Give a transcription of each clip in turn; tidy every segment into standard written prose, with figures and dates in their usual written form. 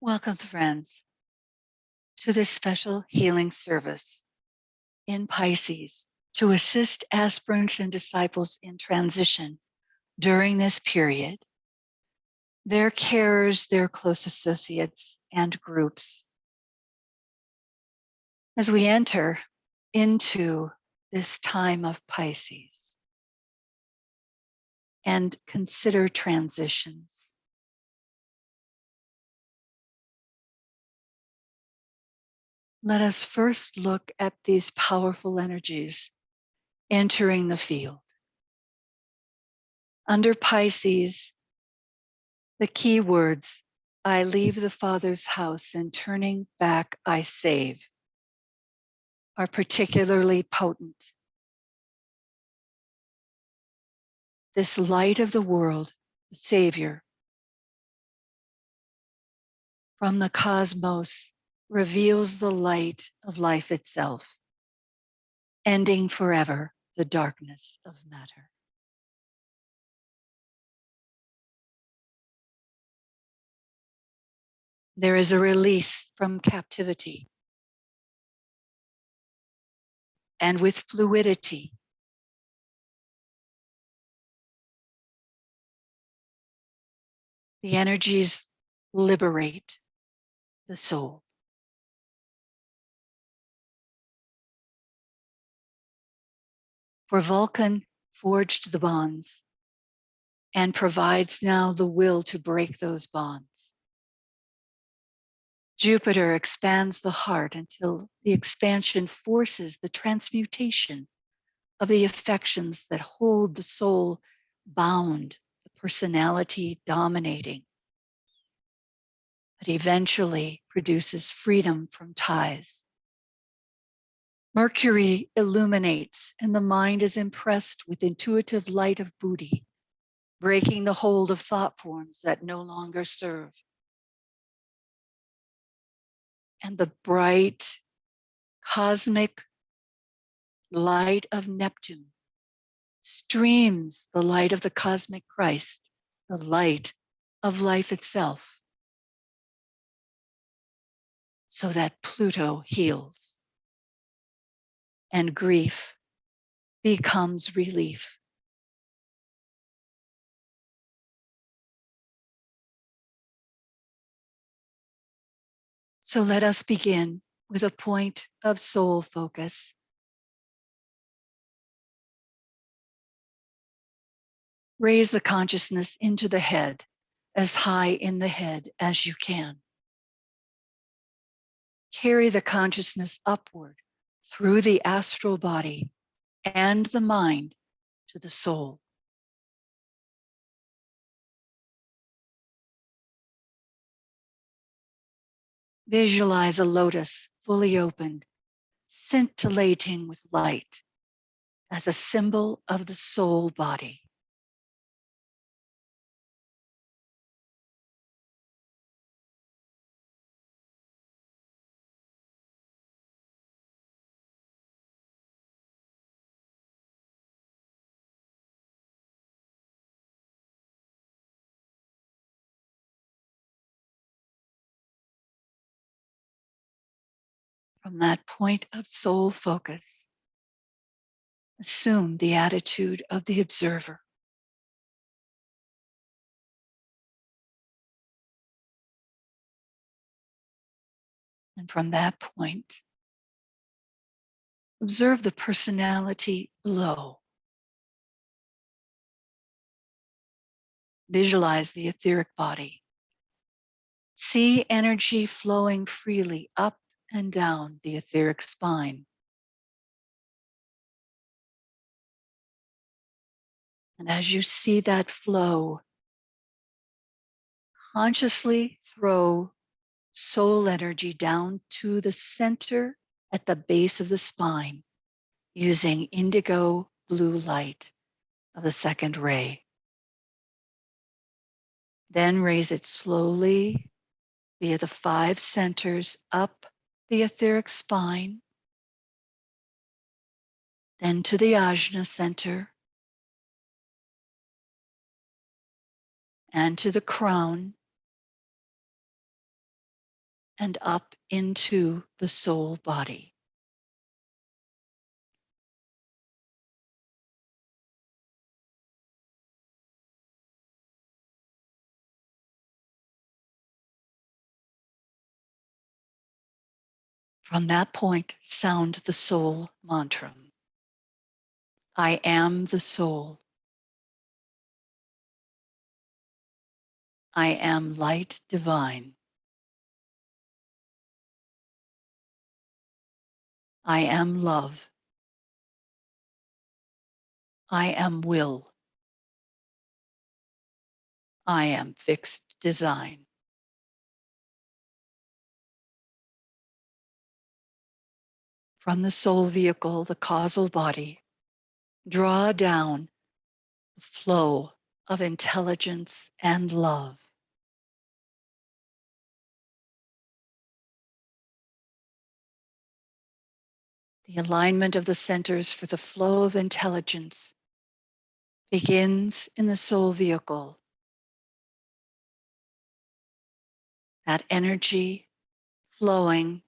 Welcome, friends, to this special healing service in Pisces to assist aspirants and disciples in transition during this period, their carers, their close associates, and groups. As we enter into this time of Pisces and consider transitions, let us first look at these powerful energies entering the field. Under Pisces, the key words, I leave the Father's house and turning back I save, are particularly potent. This light of the world, the Savior, from the cosmos, reveals the light of life itself, ending forever the darkness of matter. There is a release from captivity, and with fluidity, the energies liberate the soul. For Vulcan forged the bonds and provides now the will to break those bonds. Jupiter expands the heart until the expansion forces the transmutation of the affections that hold the soul bound, the personality dominating, but eventually produces freedom from ties. Mercury illuminates and the mind is impressed with intuitive light of Buddhi, breaking the hold of thought forms that no longer serve. And the bright cosmic light of Neptune streams the light of the cosmic Christ, the light of life itself, so that Pluto heals and grief becomes relief. So let us begin with a point of soul focus. Raise the consciousness into the head, as high in the head as you can. Carry the consciousness upward through the astral body and the mind to the soul. Visualize a lotus fully opened, scintillating with light as a symbol of the soul body. From that point of soul focus, assume the attitude of the observer. And from that point, observe the personality below. Visualize the etheric body. See energy flowing freely up and down the etheric spine. And as you see that flow, consciously throw soul energy down to the center at the base of the spine using indigo blue light of the second ray. Then raise it slowly via the 5 centers up the etheric spine, then to the ajna center, and to the crown, and up into the soul body. From that point, sound the soul mantra. I am the soul. I am light divine. I am love. I am will. I am fixed design. From the soul vehicle, the causal body, draw down the flow of intelligence and love. The alignment of the centers for the flow of intelligence begins in the soul vehicle. That energy flowing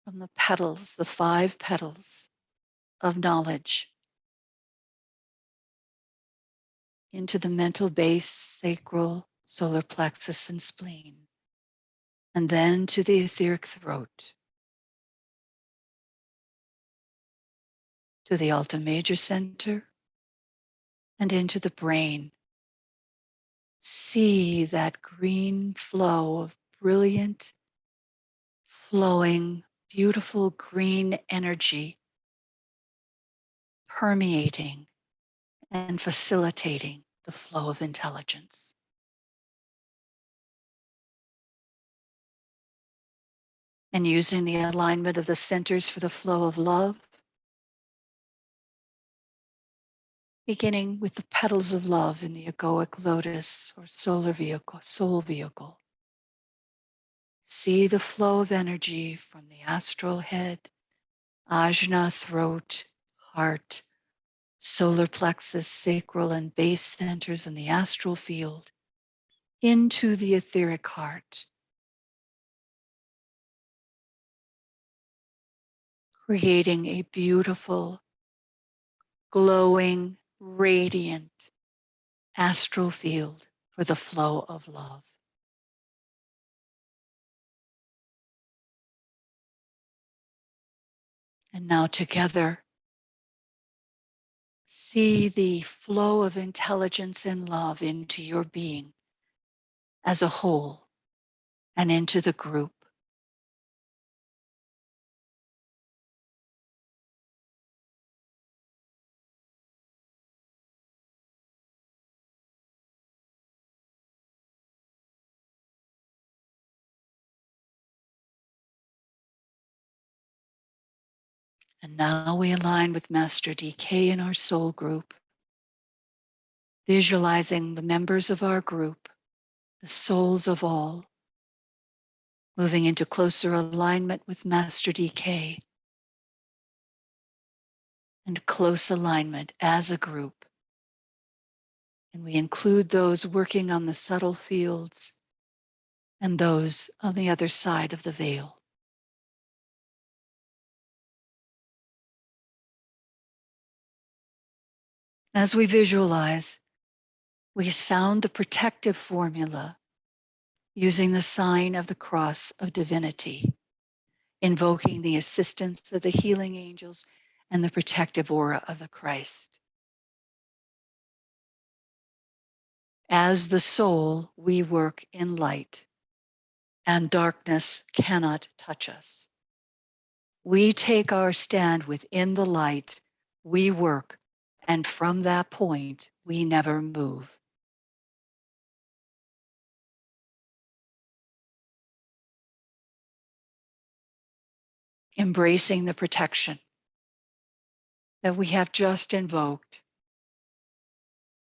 from the petals, the 5 petals of knowledge, into the mental base, sacral, solar plexus, and spleen, and then to the etheric throat, to the Alta Major Center, and into the brain. See that green flow of brilliant, flowing, beautiful green energy permeating and facilitating the flow of intelligence. And using the alignment of the centers for the flow of love, beginning with the petals of love in the egoic lotus or solar vehicle, soul vehicle. See the flow of energy from the astral head, ajna, throat, heart, solar plexus, sacral, and base centers in the astral field into the etheric heart, creating a beautiful, glowing, radiant astral field for the flow of love. And now together, see the flow of intelligence and love into your being as a whole and into the group. And now we align with Master DK in our soul group, visualizing the members of our group, the souls of all, moving into closer alignment with Master DK and close alignment as a group. And we include those working on the subtle fields and those on the other side of the veil. As we visualize, we sound the protective formula using the sign of the cross of divinity, invoking the assistance of the healing angels and the protective aura of the Christ. As the soul, we work in light, and darkness cannot touch us. We take our stand within the light, we work, and from that point, we never move. Embracing the protection that we have just invoked,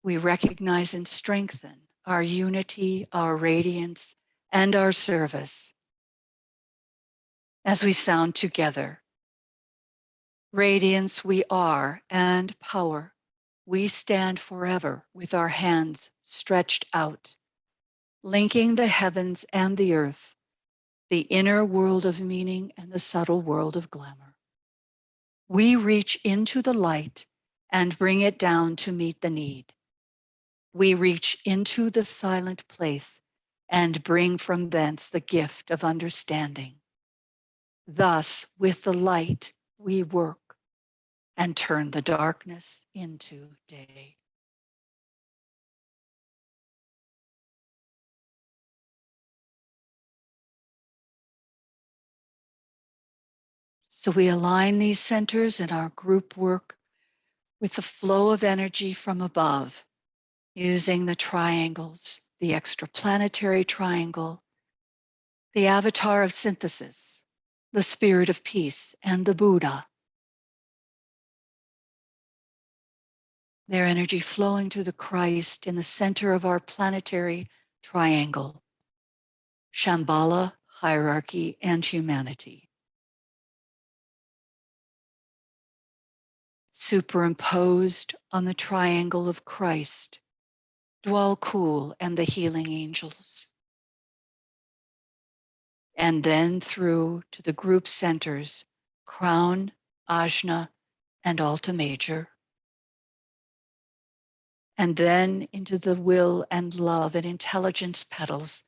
we recognize and strengthen our unity, our radiance, and our service as we sound together. Radiance we are, and power. We stand forever with our hands stretched out, linking the heavens and the earth the inner world of meaning and the subtle world of glamour. We reach into the light and bring it down to meet the need. We reach into the silent place and bring from thence the gift of understanding. Thus, with the light, we work and turn the darkness into day. So we align these centers in our group work with the flow of energy from above, using the triangles, the extraplanetary triangle, the avatar of synthesis, the spirit of peace, and the Buddha. Their energy flowing to the Christ in the center of our planetary triangle, Shambhala, hierarchy, and humanity. Superimposed on the triangle of Christ, Dwell Cool and the healing angels. And then through to the group centers, Crown, Ajna, and Alta Major. And then into the will and love and intelligence petals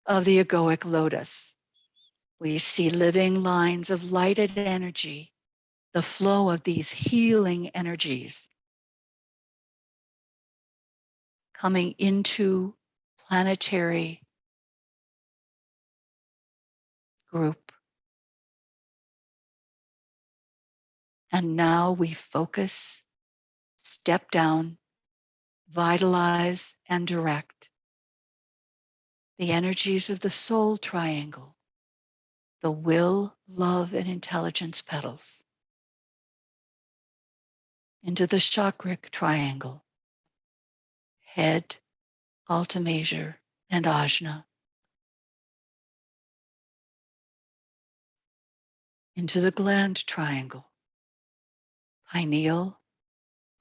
of the egoic lotus. We see living lines of lighted energy, the flow of these healing energies coming into planetary group. And now we focus, step down, vitalize, and direct the energies of the soul triangle, the will, love, and intelligence petals, into the chakric triangle, head, alta major, and ajna, into the gland triangle, pineal,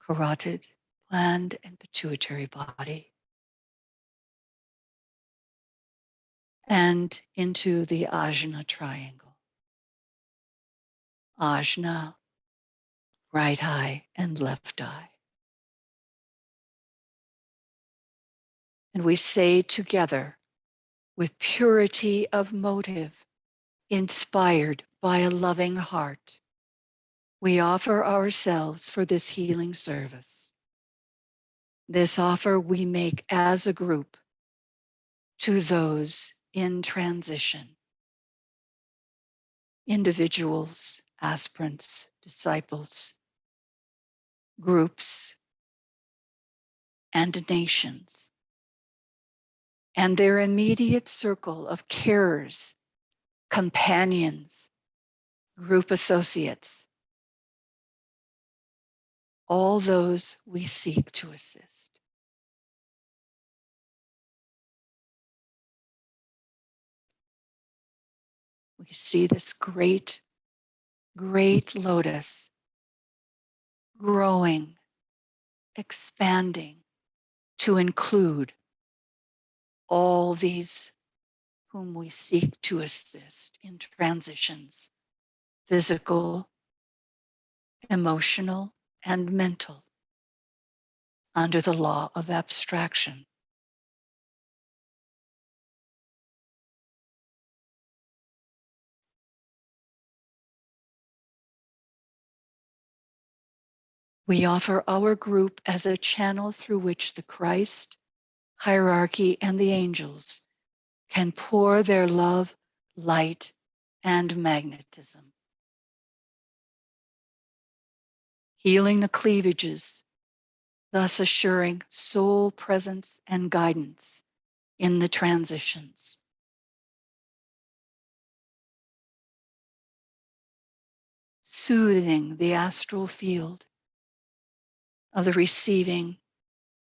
carotid, gland, and pituitary body, and into the ajna triangle, ajna, right eye, and left eye. And we say together, with purity of motive, inspired by a loving heart, we offer ourselves for this healing service. This offer we make as a group to those in transition, individuals, aspirants, disciples, groups, and nations, and their immediate circle of carers, companions, group associates, all those we seek to assist. We see this great, great lotus growing, expanding to include all these whom we seek to assist in transitions, physical, emotional, and mental, under the law of abstraction. We offer our group as a channel through which the Christ, hierarchy, and the angels can pour their love, light, and magnetism, healing the cleavages, thus assuring soul presence and guidance in the transitions. Soothing the astral field of the receiving,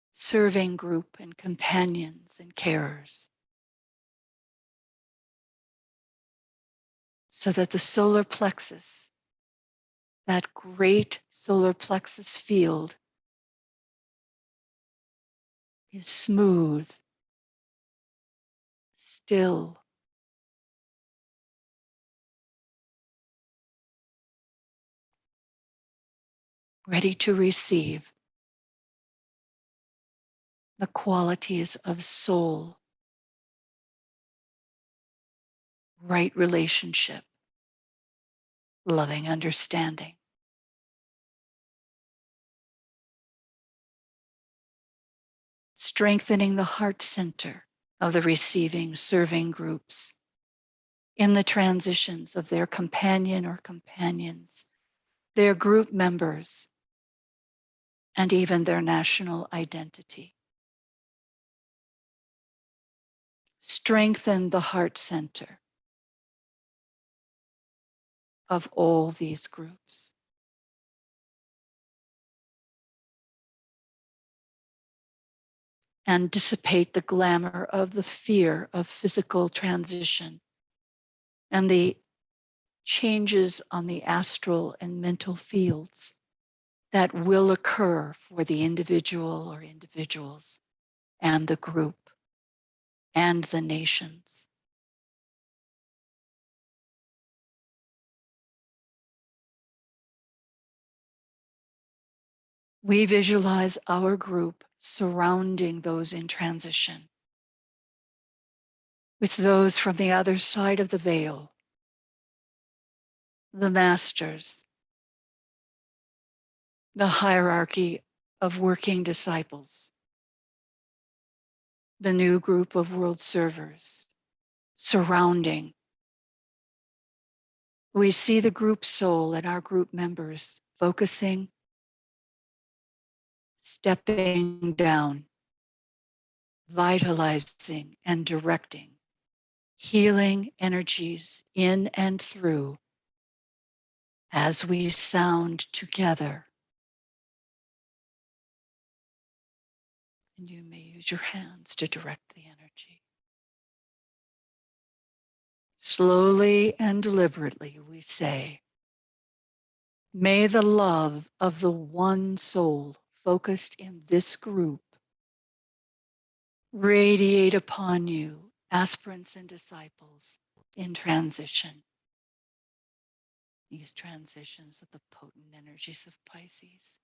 serving group and companions and carers, so that the solar plexus, that great solar plexus field, is smooth, still, ready to receive the qualities of soul, right relationship, loving understanding. Strengthening the heart center of the receiving, serving groups in the transitions of their companion or companions, their group members, and even their national identity. Strengthen the heart center of all these groups. And dissipate the glamour of the fear of physical transition and the changes on the astral and mental fields that will occur for the individual or individuals and the group and the nations. We visualize our group surrounding those in transition with those from the other side of the veil, the masters, the hierarchy of working disciples, the new group of world servers surrounding. We see the group soul and our group members focusing, stepping down, vitalizing and directing, healing energies in and through as we sound together. And you may use your hands to direct the energy. Slowly and deliberately we say, may the love of the one soul focused in this group radiate upon you, aspirants and disciples in transition. These transitions of the potent energies of Pisces.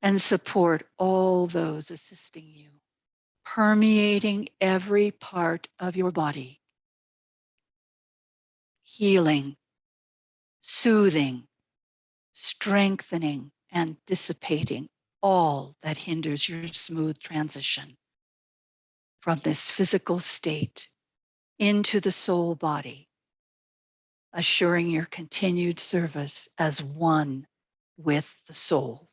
And support all those assisting you, permeating every part of your body, healing, soothing, strengthening, and dissipating all that hinders your smooth transition from this physical state into the soul body, assuring your continued service as one with the soul.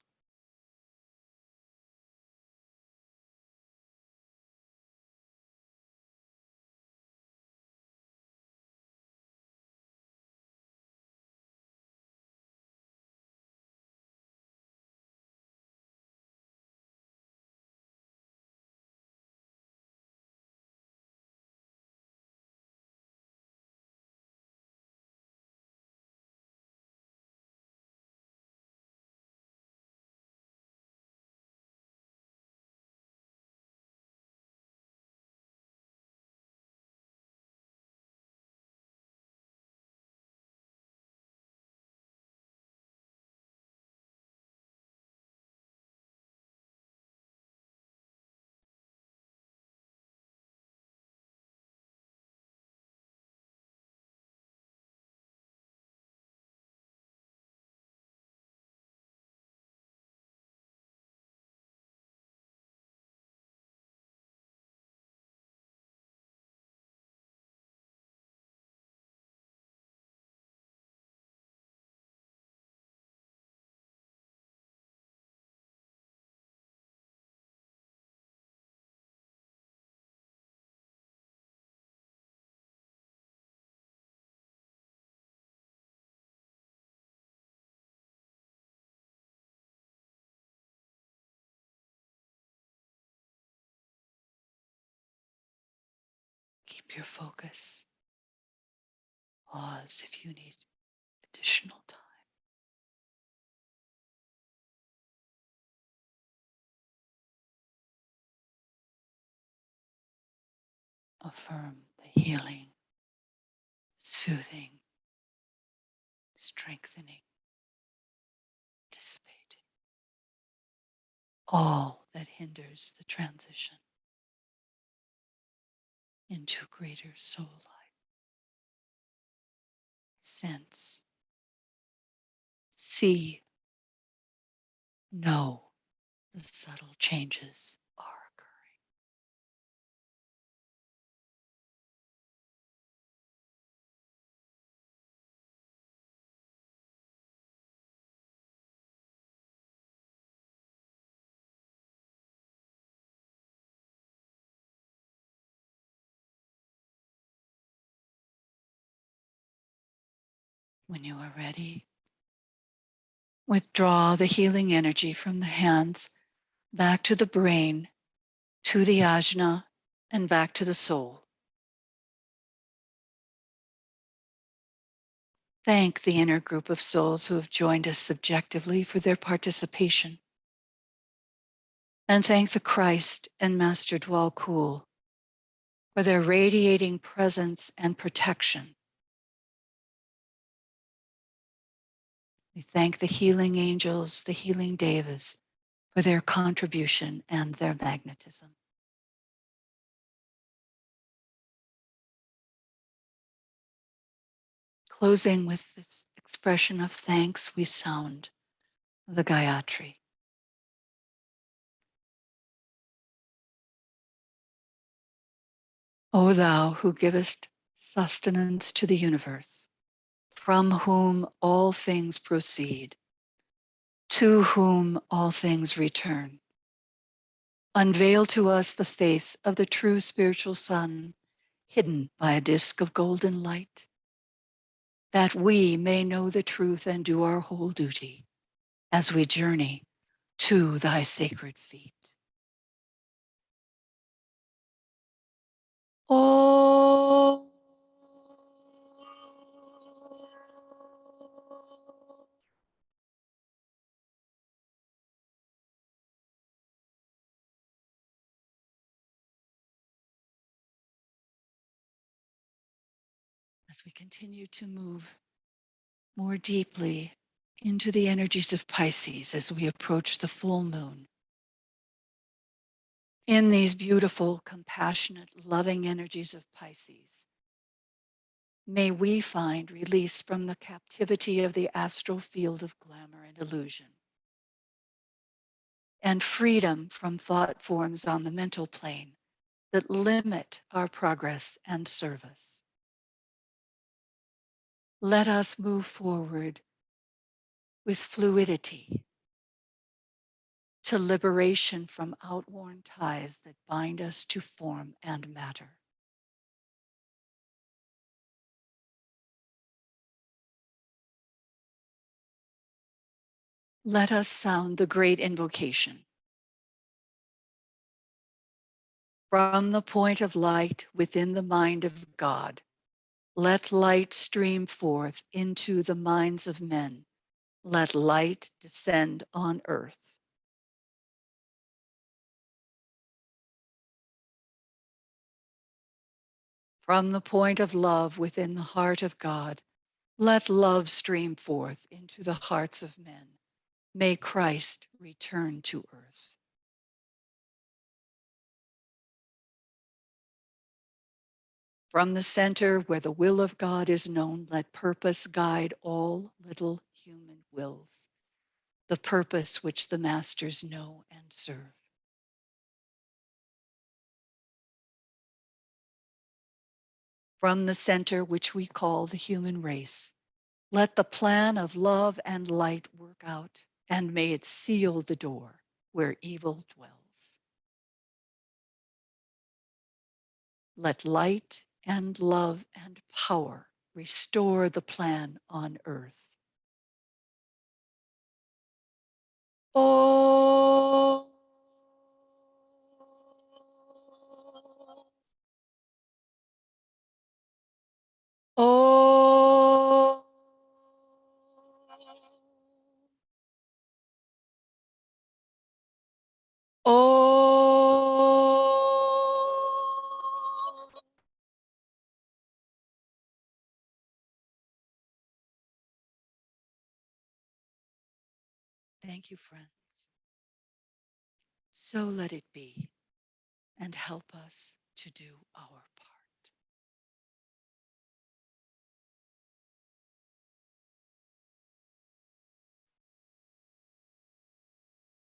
Keep your focus. Pause if you need additional time. Affirm the healing, soothing, strengthening all that hinders the transition into greater soul light. Sense, see, know the subtle changes are occurring. When you are ready, withdraw the healing energy from the hands back to the brain, to the ajna, and back to the soul. Thank the inner group of souls who have joined us subjectively for their participation. And thank the Christ and Master Dwell Kul for their radiating presence and protection. We thank the healing angels, the healing devas, for their contribution and their magnetism. Closing with this expression of thanks, we sound the Gayatri. O thou who givest sustenance to the universe, from whom all things proceed, to whom all things return, unveil to us the face of the true spiritual sun, hidden by a disk of golden light, that we may know the truth and do our whole duty as we journey to thy sacred feet. Oh, as we continue to move more deeply into the energies of Pisces as we approach the full moon. In these beautiful, compassionate, loving energies of Pisces, may we find release from the captivity of the astral field of glamour and illusion, and freedom from thought forms on the mental plane that limit our progress and service. Let us move forward with fluidity to liberation from outworn ties that bind us to form and matter. Let us sound the great invocation. From the point of light within the mind of God, let light stream forth into the minds of men. Let light descend on earth. From the point of love within the heart of God, let love stream forth into the hearts of men. May Christ return to earth. From the center where the will of God is known, let purpose guide all little human wills, the purpose which the masters know and serve. From the center which we call the human race, let the plan of love and light work out, and may it seal the door where evil dwells. Let light and love and power restore the plan on earth. Oh, oh, oh. Thank you, friends. So let it be, and help us to do our part.